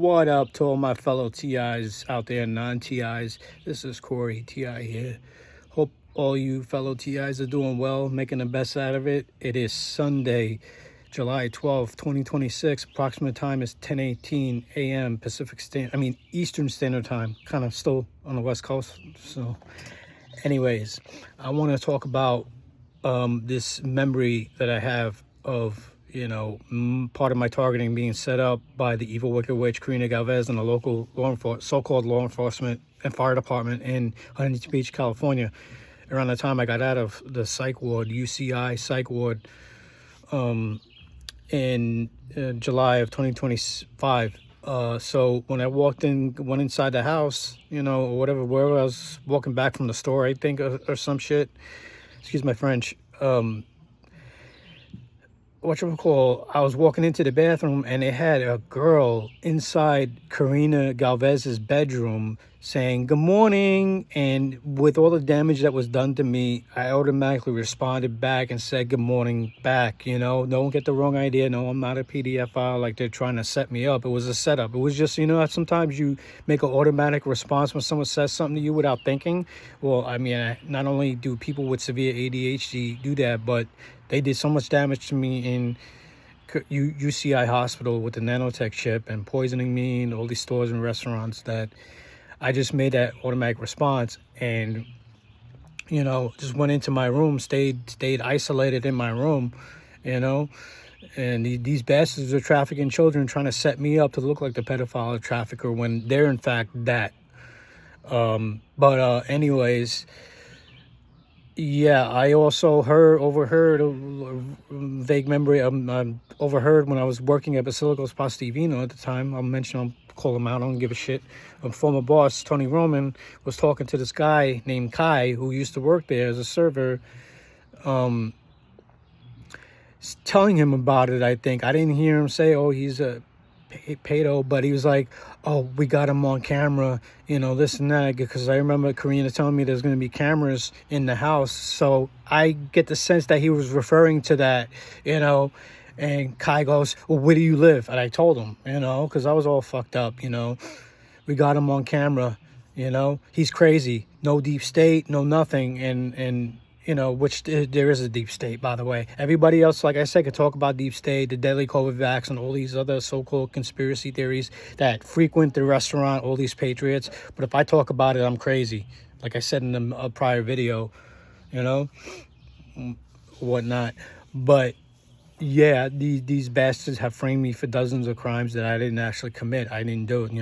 What up to all my fellow TIs out there, non-TIs? This is Corey, TI here. Hope all you fellow TIs are doing well, making the best out of it. It is Sunday, July 12th, 2026. Approximate time is 10:18 a.m. Eastern Standard Time. Kind of still on the West Coast. So, anyways, I want to talk about this memory that I have of part of my targeting being set up by the evil wicked witch Karina Galvez and the local so-called law enforcement and fire department in Huntington Beach, California. Around the time I got out of the psych ward, UCI psych ward, in July of 2025. So when I went inside the house, or whatever, wherever I was walking back from the store, I think, or some shit. Excuse my French. I was walking into the bathroom and it had a girl inside Karina Galvez's bedroom saying good morning, and with all the damage that was done to me, I automatically responded back and said good morning back. Don't get the wrong idea. No, I'm not a PDF file like they're trying to set me up. It was a setup. It was just, sometimes you make an automatic response when someone says something to you without thinking. Well, not only do people with severe ADHD do that, but they did so much damage to me in UCI hospital with the nanotech chip and poisoning me in all these stores and restaurants that I just made that automatic response and, just went into my room, stayed isolated in my room, and these bastards are trafficking children, trying to set me up to look like the pedophile or trafficker when they're in fact that. Anyways, yeah, I also overheard a vague memory. Overheard when I was working at Basilicos Postivino at the time. I'll call him out. I don't give a shit. A former boss, Tony Roman, was talking to this guy named Kai who used to work there as a server, telling him about it. I think I didn't hear him say, "Oh, he's a pedo," but he was like, "Oh, we got him on camera, this and that," because I remember Karina telling me there's going to be cameras in the house. So I get the sense that he was referring to that, and Kai goes, "Well, where do you live?" And I told him, because I was all fucked up, we got him on camera, he's crazy, no deep state, no nothing. And which there is a deep state, by the way. Everybody else, like I said, could talk about deep state, the deadly COVID vax, and all these other so-called conspiracy theories that frequent the restaurant, all these patriots. But if I talk about it, I'm crazy. Like I said in a prior video, whatnot. But yeah, these bastards have framed me for dozens of crimes that I didn't actually commit. I didn't do it,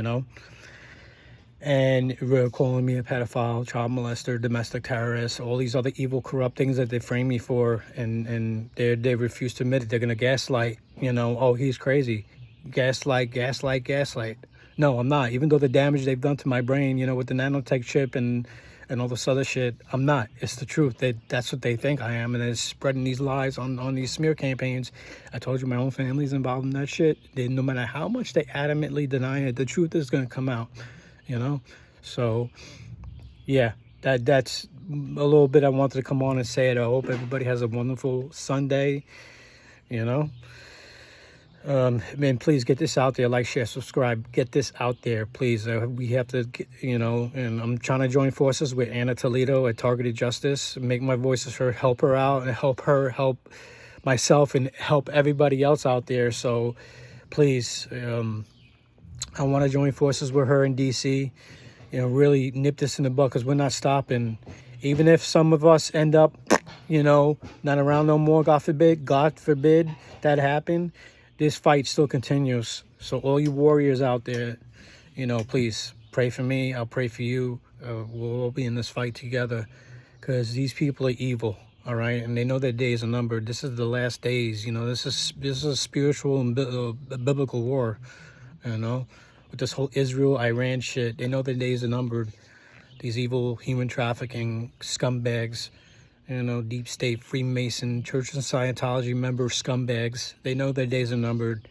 and they're calling me a pedophile, child molester, domestic terrorist, all these other evil, corrupt things that they frame me for, and they refuse to admit it. They're gonna gaslight, oh, he's crazy, gaslight. No, I'm not. Even though the damage they've done to my brain, with the nanotech chip and all this other shit, I'm not. It's the truth. That's what they think I am, and they're spreading these lies on these smear campaigns. I told you my own family's involved in that shit. No matter how much they adamantly deny it, the truth is gonna come out. So yeah, that's a little bit I wanted to come on and say it. I hope everybody has a wonderful Sunday, and please get this out there. Like, share, subscribe, get this out there, please. We have to and I'm trying to join forces with Anna Toledo at Targeted Justice, make my voices heard, help her out, and help myself, and help everybody else out there. So please, I want to join forces with her in DC, really nip this in the bud, because we're not stopping. Even if some of us end up, not around no more, God forbid that happen, this fight still continues. So all you warriors out there, please pray for me. I'll pray for you. We'll all be in this fight together, because these people are evil. All right, and they know their days are numbered. This is the last days. This is a spiritual and biblical war. With this whole Israel-Iran shit, they know their days are numbered. These evil human trafficking scumbags, deep state, Freemason, Church and Scientology member scumbags, they know their days are numbered,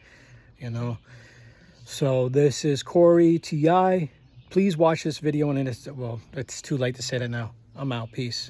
So this is Corey, TI. Please watch this video, and it's too late to say that now. I'm out. Peace.